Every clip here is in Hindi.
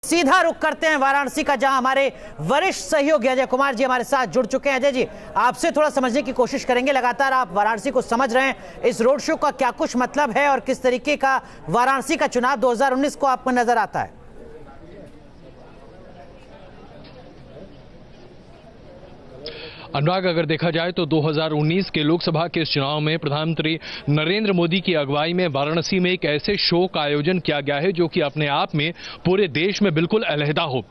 सीधा रुख करते हैं वाराणसी का, जहां हमारे वरिष्ठ सहयोगी अजय कुमार जी हमारे साथ जुड़ चुके हैं। अजय जी, आपसे थोड़ा समझने की कोशिश करेंगे। लगातार आप वाराणसी को समझ रहे हैं, इस रोड शो का क्या कुछ मतलब है और किस तरीके का वाराणसी का चुनाव 2019 को आपको नजर आता है? अनुराग, अगर देखा जाए तो 2019 के लोकसभा के इस चुनाव में प्रधानमंत्री नरेंद्र मोदी की अगुवाई में वाराणसी में एक ऐसे शो का आयोजन किया गया है जो कि अपने आप में पूरे देश में बिल्कुल अलहदा हो।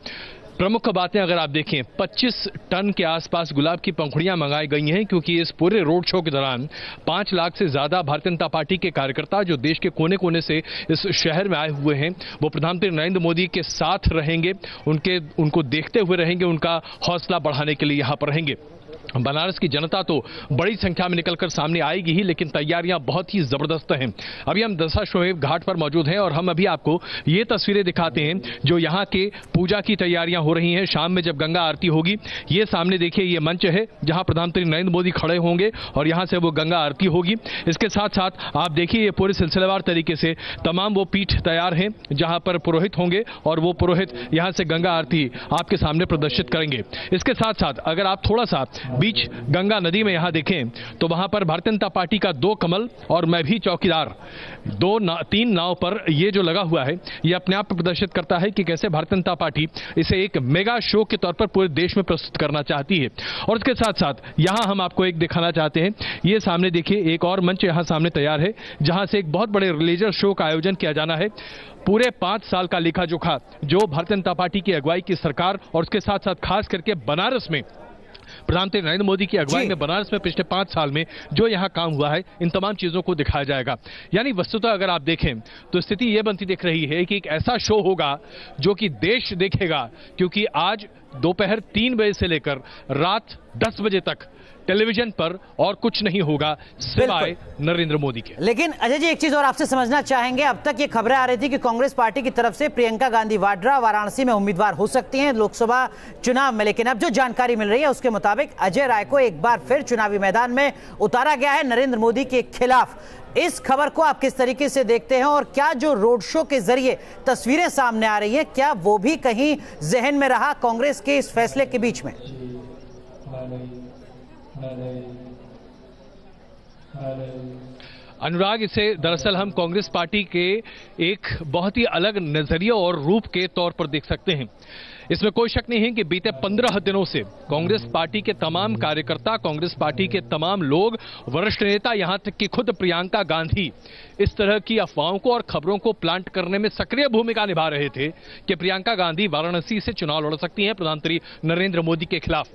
प्रमुख बातें अगर आप देखें, 25 टन के आसपास गुलाब की पंखुड़ियां मंगाई गई हैं, क्योंकि इस पूरे रोड शो के दौरान 5 लाख से ज्यादा भारतीय जनता पार्टी के कार्यकर्ता जो देश के कोने कोने से इस शहर में आए हुए हैं, वो प्रधानमंत्री नरेंद्र मोदी के साथ रहेंगे, उनको देखते हुए रहेंगे, उनका हौसला बढ़ाने के लिए यहां पर रहेंगे। बनारस की जनता तो बड़ी संख्या में निकलकर सामने आएगी ही, लेकिन तैयारियां बहुत ही जबरदस्त हैं। अभी हम दशाश्वमेध घाट पर मौजूद हैं और हम अभी आपको ये तस्वीरें दिखाते हैं जो यहां के पूजा की तैयारियां हो रही हैं। शाम में जब गंगा आरती होगी, ये सामने देखिए, ये मंच है जहां प्रधानमंत्री नरेंद्र मोदी खड़े होंगे और यहां से वो गंगा आरती होगी। इसके साथ साथ आप देखिए, ये पूरे सिलसिलेवार तरीके से तमाम वो पीठ तैयार हैं जहां पर पुरोहित होंगे और वो पुरोहित यहां से गंगा आरती आपके सामने प्रदर्शित करेंगे। इसके साथ साथ अगर आप थोड़ा सा बीच गंगा नदी में यहां देखें तो वहां पर भारतीय जनता पार्टी का 2 कमल और मैं भी चौकीदार 3 नाव पर ये जो लगा हुआ है, ये अपने आप प्रदर्शित करता है कि कैसे भारतीय जनता पार्टी इसे एक मेगा शो के तौर पर पूरे देश में प्रस्तुत करना चाहती है। और इसके साथ साथ यहां हम आपको एक दिखाना चाहते हैं, ये सामने देखिए, एक और मंच यहां सामने तैयार है जहां से एक बहुत बड़े लेजर शो का आयोजन किया जाना है। पूरे 5 साल का लेखा जोखा जो भारतीय जनता पार्टी की अगुवाई की सरकार और उसके साथ साथ खास करके बनारस में प्रधानमंत्री नरेंद्र मोदी की अगुवाई में बनारस में पिछले 5 साल में जो यहां काम हुआ है, इन तमाम चीजों को दिखाया जाएगा। यानी वस्तुतः अगर आप देखें तो स्थिति यह बनती दिख रही है कि एक ऐसा शो होगा जो कि देश देखेगा, क्योंकि आज दोपहर 3 बजे से लेकर रात 10 बजे तक टेलीविजन पर और कुछ नहीं होगा सिवाय नरेंद्र मोदी के। लेकिन अजय जी, एक चीज और आपसे समझना चाहेंगे। अब तक ये खबरें आ रही थी कि कांग्रेस पार्टी की तरफ से प्रियंका गांधी वाड्रा वाराणसी में उम्मीदवार हो सकती हैं लोकसभा चुनाव में, लेकिन अब जो जानकारी मिल रही है उसके मुताबिक अजय राय को एक बार फिर चुनावी मैदान में उतारा गया है नरेंद्र मोदी के खिलाफ। इस खबर को आप किस तरीके से देखते हैं और क्या जो रोड शो के जरिए तस्वीरें सामने आ रही हैं, क्या वो भी कहीं जहन में रहा कांग्रेस के इस फैसले के बीच में? अनुराग, इसे दरअसल हम कांग्रेस पार्टी के एक बहुत ही अलग नजरिया और रूप के तौर पर देख सकते हैं। इसमें कोई शक नहीं है कि बीते 15 दिनों से कांग्रेस पार्टी के तमाम कार्यकर्ता, कांग्रेस पार्टी के तमाम लोग, वरिष्ठ नेता, यहां तक कि खुद प्रियंका गांधी इस तरह की अफवाहों को और खबरों को प्लांट करने में सक्रिय भूमिका निभा रहे थे कि प्रियंका गांधी वाराणसी से चुनाव लड़ सकती हैं प्रधानमंत्री नरेंद्र मोदी के खिलाफ।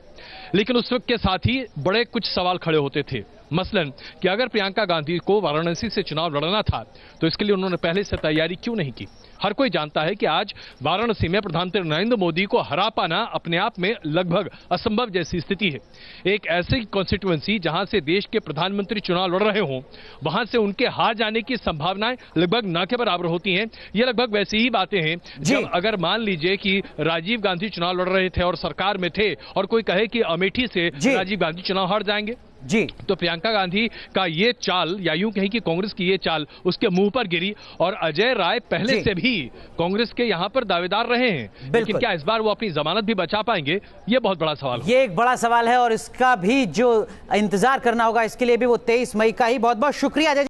लेकिन उस वक्त के साथ ही बड़े कुछ सवाल खड़े होते थे, मसलन कि अगर प्रियंका गांधी को वाराणसी से चुनाव लड़ना था तो इसके लिए उन्होंने पहले से तैयारी क्यों नहीं की। हर कोई जानता है कि आज वाराणसी में प्रधानमंत्री नरेंद्र मोदी को हरा पाना अपने आप में लगभग असंभव जैसी स्थिति है। एक ऐसी कॉन्स्टिट्यूएंसी जहां से देश के प्रधानमंत्री चुनाव लड़ रहे हों, वहां से उनके हार जाने की संभावनाएं लगभग न के बराबर होती हैं। ये लगभग वैसी ही बातें हैं जब अगर मान लीजिए कि राजीव गांधी चुनाव लड़ रहे थे और सरकार में थे और कोई कहे कि अमेठी से राजीव गांधी चुनाव हार जाएंगे जी, तो प्रियंका गांधी का ये चाल, या यूं कहें कि कांग्रेस की ये चाल उसके मुंह पर गिरी। और अजय राय पहले से भी कांग्रेस के यहां पर दावेदार रहे हैं, लेकिन क्या इस बार वो अपनी जमानत भी बचा पाएंगे, ये बहुत बड़ा सवाल है। ये एक बड़ा सवाल है और इसका भी जो इंतजार करना होगा, इसके लिए भी वो 23 मई का ही। बहुत बहुत शुक्रिया अजय।